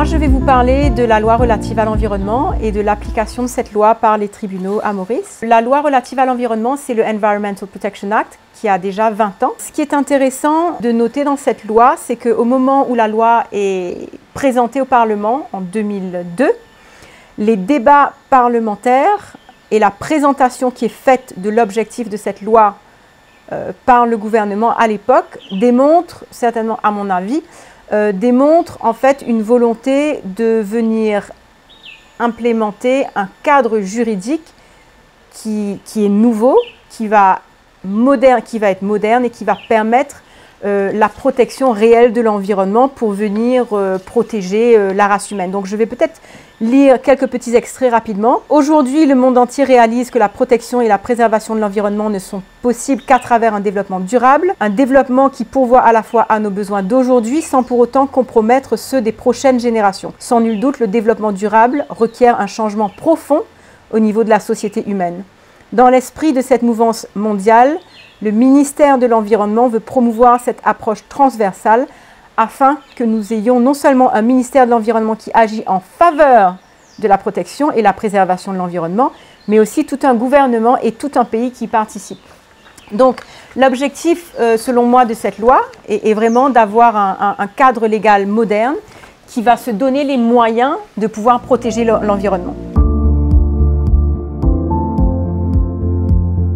je vais vous parler de la loi relative à l'environnement et de l'application de cette loi par les tribunaux à Maurice. La loi relative à l'environnement, c'est le Environmental Protection Act qui a déjà 20 ans. Ce qui est intéressant de noter dans cette loi, c'est qu'au moment où la loi est présentée au Parlement, en 2002, les débats parlementaires et la présentation qui est faite de l'objectif de cette loi par le gouvernement à l'époque démontrent, certainement à mon avis, démontre en fait une volonté de venir implémenter un cadre juridique qui est nouveau, qui va être moderne et qui va permettre la protection réelle de l'environnement pour venir protéger la race humaine. Donc je vais peut-être lire quelques petits extraits rapidement. Aujourd'hui, le monde entier réalise que la protection et la préservation de l'environnement ne sont possibles qu'à travers un développement durable, un développement qui pourvoit à la fois à nos besoins d'aujourd'hui sans pour autant compromettre ceux des prochaines générations. Sans nul doute, le développement durable requiert un changement profond au niveau de la société humaine. Dans l'esprit de cette mouvance mondiale, le ministère de l'Environnement veut promouvoir cette approche transversale afin que nous ayons non seulement un ministère de l'Environnement qui agit en faveur de la protection et la préservation de l'environnement, mais aussi tout un gouvernement et tout un pays qui participent. Donc, l'objectif, selon moi, de cette loi est vraiment d'avoir un cadre légal moderne qui va se donner les moyens de pouvoir protéger l'environnement.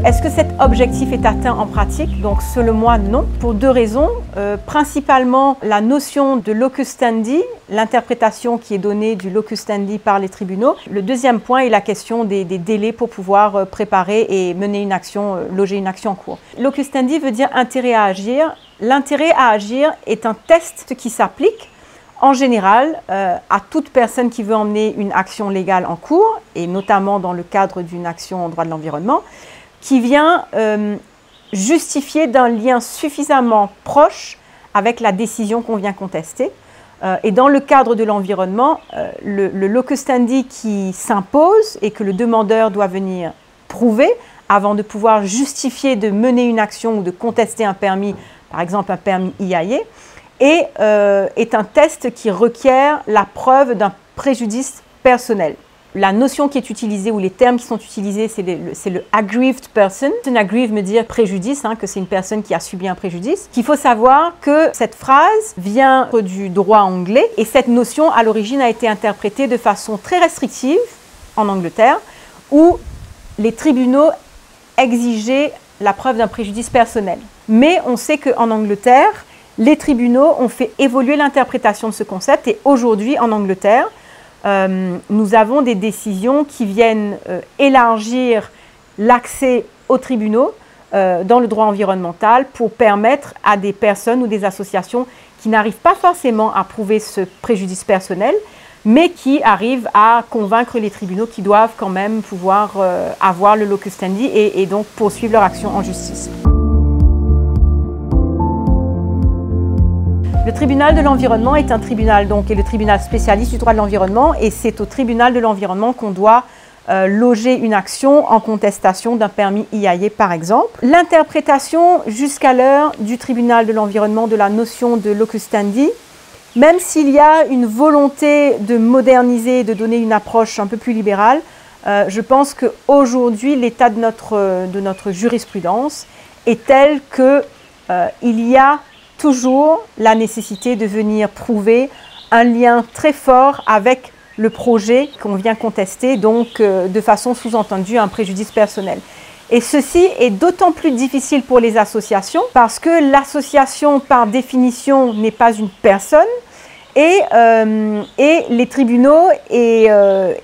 Est-ce que cet objectif est atteint en pratique? Donc, selon moi, non, pour deux raisons. Principalement, la notion de locus standi, l'interprétation qui est donnée du locus standi par les tribunaux. Le deuxième point est la question des délais pour pouvoir préparer et mener une action, loger une action en cours. Locus standi veut dire intérêt à agir. L'intérêt à agir est un test qui s'applique en général à toute personne qui veut emmener une action légale en cours, et notamment dans le cadre d'une action en droit de l'environnement, qui vient justifier d'un lien suffisamment proche avec la décision qu'on vient contester. Et dans le cadre de l'environnement, le locus standi qui s'impose et que le demandeur doit venir prouver avant de pouvoir justifier de mener une action ou de contester un permis, par exemple un permis IAE, est un test qui requiert la preuve d'un préjudice personnel. La notion qui est utilisée ou les termes qui sont utilisés, c'est le aggrieved person. Un aggrieved veut dire préjudice, que c'est une personne qui a subi un préjudice. Il faut savoir que cette phrase vient du droit anglais et cette notion à l'origine a été interprétée de façon très restrictive en Angleterre où les tribunaux exigeaient la preuve d'un préjudice personnel. Mais on sait qu'en Angleterre, les tribunaux ont fait évoluer l'interprétation de ce concept et aujourd'hui en Angleterre, nous avons des décisions qui viennent élargir l'accès aux tribunaux dans le droit environnemental pour permettre à des personnes ou des associations qui n'arrivent pas forcément à prouver ce préjudice personnel, mais qui arrivent à convaincre les tribunaux qui doivent quand même pouvoir avoir le locus standi et donc poursuivre leur action en justice. Le tribunal de l'environnement est un tribunal, est le tribunal spécialiste du droit de l'environnement et c'est au tribunal de l'environnement qu'on doit loger une action en contestation d'un permis IAE par exemple. L'interprétation jusqu'à l'heure du tribunal de l'environnement de la notion de locus standi, même s'il y a une volonté de moderniser, de donner une approche un peu plus libérale, je pense qu'aujourd'hui l'état de notre jurisprudence est tel qu'il y a toujours la nécessité de venir prouver un lien très fort avec le projet qu'on vient contester, donc de façon sous-entendue un préjudice personnel. Et ceci est d'autant plus difficile pour les associations parce que l'association par définition n'est pas une personne et les tribunaux et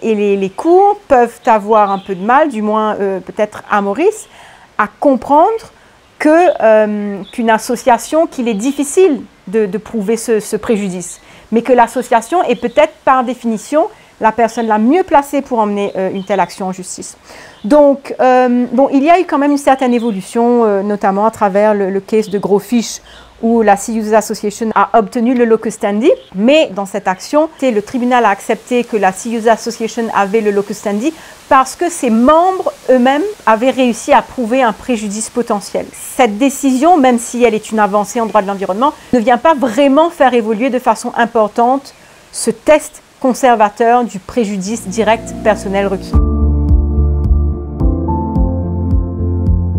les cours peuvent avoir un peu de mal, du moins peut-être à Maurice, à comprendre qu'une association, qu'il est difficile de prouver ce préjudice, mais que l'association est peut-être par définition la personne la mieux placée pour emmener une telle action en justice. Donc, il y a eu quand même une certaine évolution, notamment à travers le case de Growfish, où la Sea Users Association a obtenu le locus standi, mais dans cette action, le tribunal a accepté que la Sea Users Association avait le locus standi parce que ses membres eux-mêmes avaient réussi à prouver un préjudice potentiel. Cette décision, même si elle est une avancée en droit de l'environnement, ne vient pas vraiment faire évoluer de façon importante ce test conservateur du préjudice direct personnel requis.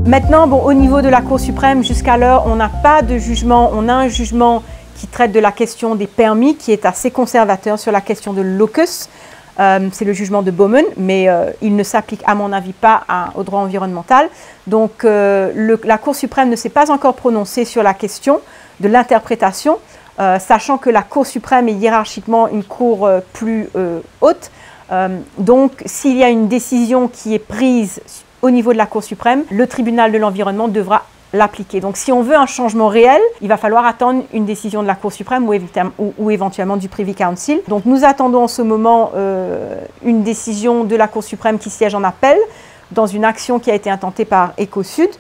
Maintenant, au niveau de la Cour suprême, jusqu'alors, on n'a pas de jugement. On a un jugement qui traite de la question des permis, qui est assez conservateur sur la question de locus. C'est le jugement de Bowman, mais il ne s'applique à mon avis pas au droit environnemental. Donc la Cour suprême ne s'est pas encore prononcée sur la question de l'interprétation, sachant que la Cour suprême est hiérarchiquement une cour plus haute. Donc s'il y a une décision qui est prise au niveau de la Cour suprême, le tribunal de l'environnement devra l'appliquer. Donc si on veut un changement réel, il va falloir attendre une décision de la Cour suprême ou éventuellement du Privy Council. Donc nous attendons en ce moment une décision de la Cour suprême qui siège en appel dans une action qui a été intentée par EcoSud,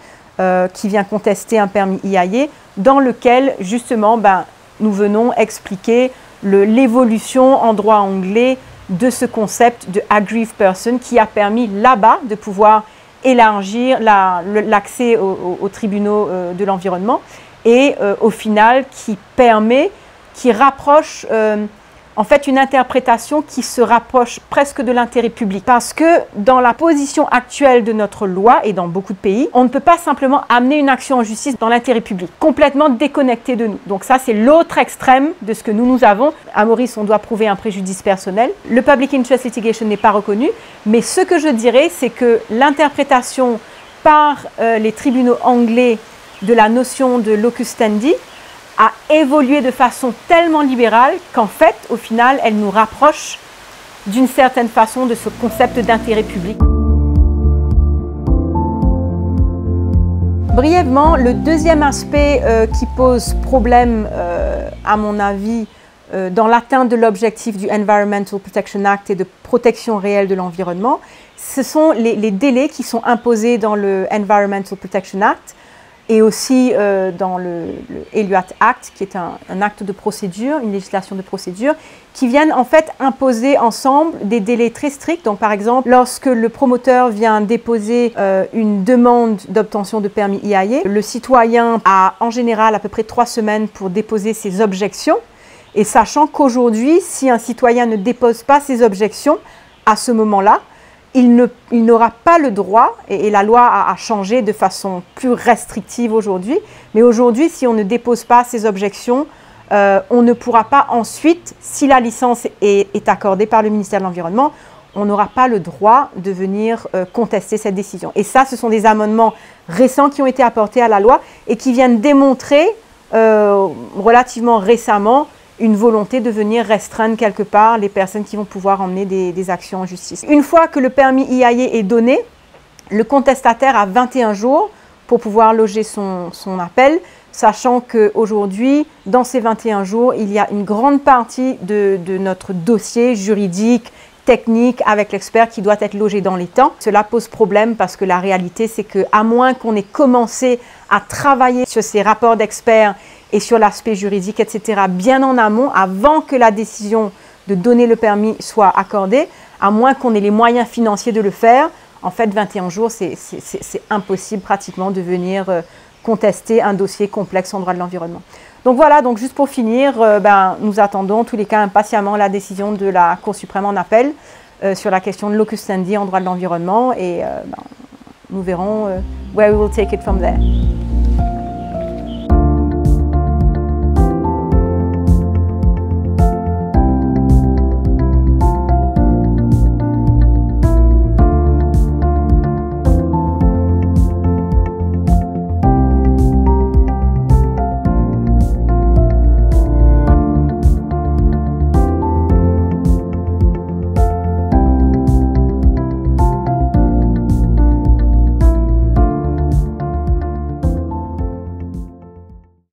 qui vient contester un permis EIA, dans lequel justement nous venons expliquer l'évolution en droit anglais de ce concept de aggrieved person qui a permis là-bas de pouvoir élargir l'accès aux tribunaux de l'environnement et au final qui rapproche en fait une interprétation qui se rapproche presque de l'intérêt public. Parce que dans la position actuelle de notre loi et dans beaucoup de pays, on ne peut pas simplement amener une action en justice dans l'intérêt public, complètement déconnecté de nous. Donc ça, c'est l'autre extrême de ce que nous avons. À Maurice, on doit prouver un préjudice personnel. Le public interest litigation n'est pas reconnu, mais ce que je dirais, c'est que l'interprétation par les tribunaux anglais de la notion de locus standi a évolué de façon tellement libérale qu'en fait, au final, elle nous rapproche d'une certaine façon de ce concept d'intérêt public. Brièvement, le deuxième aspect qui pose problème, à mon avis, dans l'atteinte de l'objectif du Environmental Protection Act et de protection réelle de l'environnement, ce sont les délais qui sont imposés dans le Environmental Protection Act et aussi dans le ELUAT Act, qui est un acte de procédure, une législation de procédure, qui viennent en fait imposer ensemble des délais très stricts. Donc par exemple, lorsque le promoteur vient déposer une demande d'obtention de permis EIA, le citoyen a en général à peu près 3 semaines pour déposer ses objections. Et sachant qu'aujourd'hui, si un citoyen ne dépose pas ses objections à ce moment-là, il n'aura pas le droit, et la loi a changé de façon plus restrictive aujourd'hui, mais aujourd'hui, si on ne dépose pas ses objections, on ne pourra pas ensuite, si la licence est accordée par le ministère de l'Environnement, on n'aura pas le droit de venir contester cette décision. Et ça, ce sont des amendements récents qui ont été apportés à la loi et qui viennent démontrer relativement récemment une volonté de venir restreindre quelque part les personnes qui vont pouvoir emmener des actions en justice. Une fois que le permis EIA est donné, le contestataire a 21 jours pour pouvoir loger son appel, sachant qu'aujourd'hui, dans ces 21 jours, il y a une grande partie de notre dossier juridique, technique, avec l'expert qui doit être logé dans les temps. Cela pose problème parce que la réalité, c'est qu'à moins qu'on ait commencé à travailler sur ces rapports d'experts et sur l'aspect juridique, etc., bien en amont, avant que la décision de donner le permis soit accordée, à moins qu'on ait les moyens financiers de le faire, en fait, 21 jours, c'est impossible pratiquement de venir contester un dossier complexe en droit de l'environnement. Donc voilà, donc juste pour finir, nous attendons en tous les cas impatiemment la décision de la Cour suprême en appel sur la question de locus standi en droit de l'environnement et nous verrons where we will take it from there.